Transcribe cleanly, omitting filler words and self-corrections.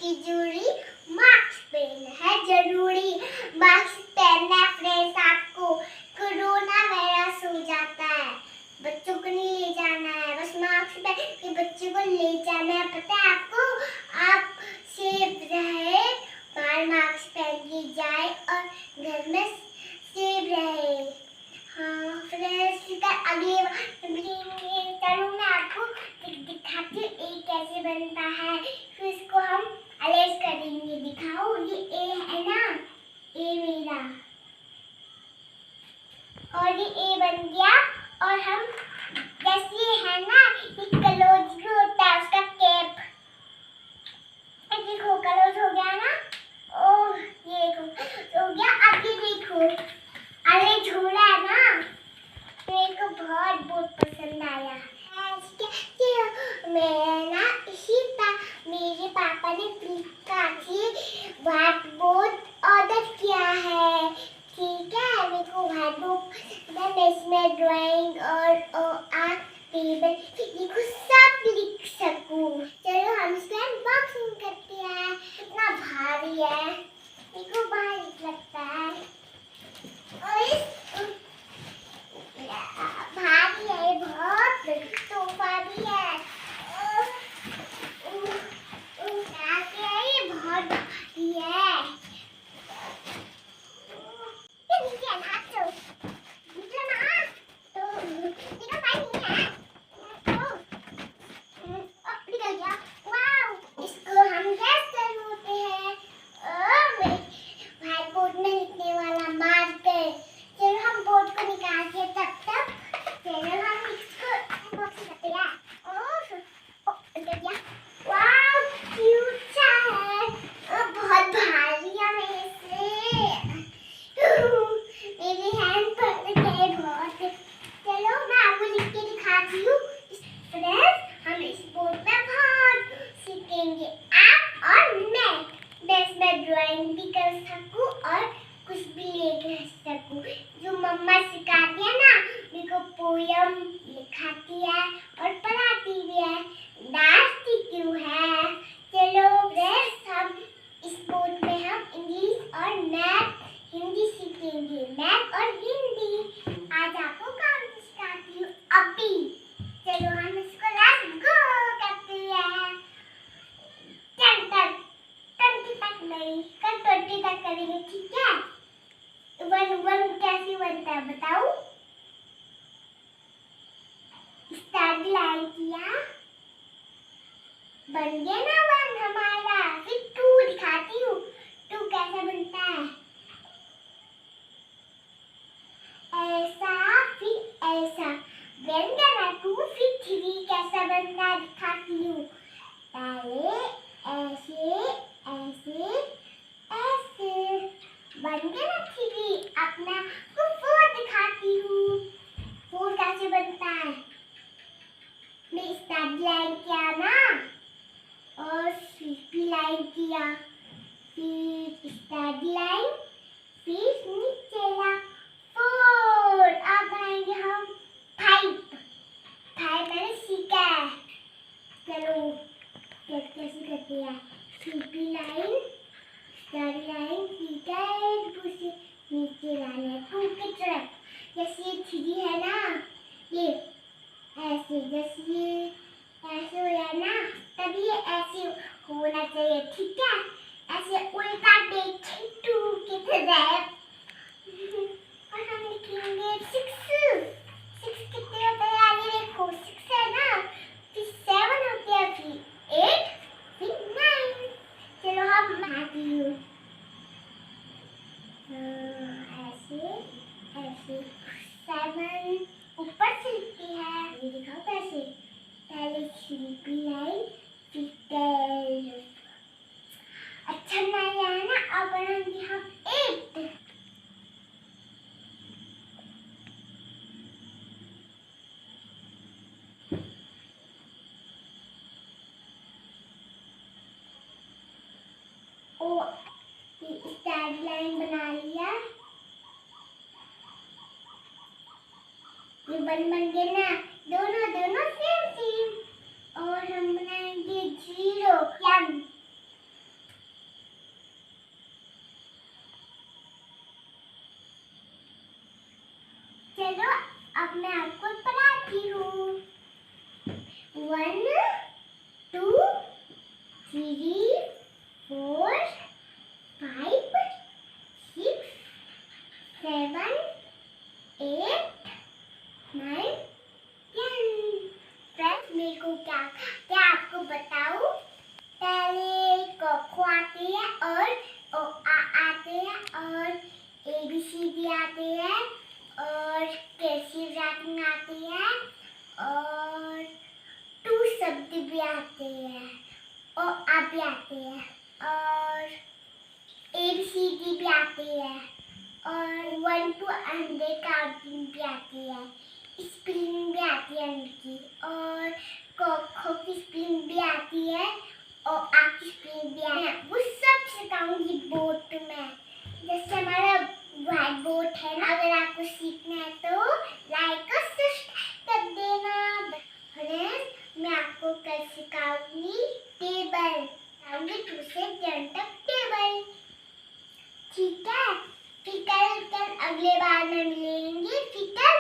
की जरूरी मास्क पहनना है जरूरी। मास्क पहनना फ्रेंड्स आपको कोरोना वायरस हो जाता है। बच्चों को नहीं ले जाना है, बस मास्क पहन के बच्चों को ले जाना है। पता है आपको, आप सेफ रहे, बाहर मास्क पहन के जाए और घर में सेफ रहे। हाँ फ्रेंड्स, अगले चलो मैं आपको दिखाती हूँ ये कैसे बनता है। फिर इसको हम अरेंज करेंगे। दिखाओ, ये ए है ना, ए मेरा, और ये ए बन गया। और हम जैसे है ना, ये क्लोज भी होता है उसका कैप। देखो क्लोज हो गया ना, ओह ये देखो हो गया। अब ये देखो अरेंज हो रहा है ना, मेरे को बहुत पसंद आया। मैं ना मेरे पापा ने फ्लिपकार्ट से व्हाइट बोर्ड ऑर्डर किया है। ठीक है, मेरे को व्हाइट बोर्ड मैं इसमें ड्राइंग और आर्ट टेबल लिखो, सब लिख सकूं। चलो हम इसका अनबॉक्सिंग करते हैं। कितना भारी है, मेरे को भारी लगता है। और भारी है, बहुत तोहफा भी है। ये बहुत भारी है। इसको हम कैसे होते हैं व्हाइट बोर्ड में लिखने वाला मार्कर। चलो हम बोर्ड को निकाल के तब चलो हम इसको अनबॉक्सिंग करते हैं। वाव क्यूट सा है, बहुत भारी है मेरे से, मेरे हैंड पर गए बहुत। चलो मैं आपको लिख के दिखाती हूँ। फ्रेंड्स, हम इस बोर्ड में बहुत सीखेंगे, आप और मैं इसमें ड्राइंग भी कर सकूँ और कुछ भी लेकर सकूँ। जो मम्मा सिखाती है ना, मेरे को पोयम लिखाती है और पढ़ाती भी है, डांटती क्यों है। चलो फ्रेंड्स, हम इस बोर्ड में हम इंग्लिश और मैथ हिंदी सीखेंगे, मैथ और हिंदी। आज आपको काम सिखाती हूँ अभी। चलो हम इसको लेट्स गो करते हैं। 10 तक नहीं, कल 20 तक करेंगे, ठीक है। 1 कैसे बनता है बताओ। स्टार्ट लाइन किया, बन गया ना 1 हमारा। फिर 2 दिखाती हूँ, 2 कैसे बनता है। ऐसा फिर ऐसा बन गया ना 2। फिर 3 कैसा बनता है दिखाती हूँ। पहले ऐसे ऐसे ऐसे बन गया ना 3। अपना 4 दिखाती हूँ। 4 कैसे बनता है। मैं स्टार्ट लाइन किया ना और स्वीपी लाइन किया, फिर स्टार्ट लाइन, फिर नीचे ला 4। अब बनाएंगे हम 5 मैंने सीखा है। चलो कैसे करते हैं। स्वीपी लाइन, स्टार्ट लाइन, सीखा है, दूसरी नीचे लाना है 2 की तरफ। जैसे ये 3 है ना, ये ऐसे, जैसे ये ऐसे हो रहा है ना, तभी ये ऐसे होना चाहिए, ठीक है। ऐसे उल्टा देखें 2 की तरफ। और हम लिखेंगे 6 कितने होते हैं आगे देखो, 6 है ना, फिर 7 होते हैं, फिर 8, फिर 9। चलो हम बनाती हूँ ऐसे ऐसे। 7 ऊपर से लिखती है, ये दिखाओ कैसे। पहले स्लीपी लाइन, फिर 12। अच्छा नहीं आया ना, अब बनाएंगे हम 8। स्टार्ट लाइन बना लिया, ये बन गए ना, दोनों सेम। और हम बनाएंगे 0 1। मैं आपको पढ़ाती हूँ। 1 2 3 4 5 6 7 8 9 10। फ्रेंड्स, मेरे को क्या आपको बताऊं? पहले क ख आते हैं और ओ आ आते हैं और ABCD आते हैं और कर्सिव राइटिंग आती है और 2 शब्द भी आते हैं और आ भी आते हैं और ABCD भी आती है और 1 to 100 काउंटिंग भी आती है, स्पेलिंग भी आती है उनकी और क ख की स्पेलिंग भी आती है और आ की स्पेलिंग भी आती है। वो सब सिखाऊंगी बोर्ड में, जैसे हमारा व्हाइट बोर्ड है ना। अगर आपको सीखना है तो लाइक और सब्सक्राइब कर देना। फ्रेंड्स, मैं आपको कल सिखाऊंगी टेबल, सिखाऊंगी 2 से 10 तक टेबल, ठीक है? फिर कल अगले बार में मिलेंगे। फिर कल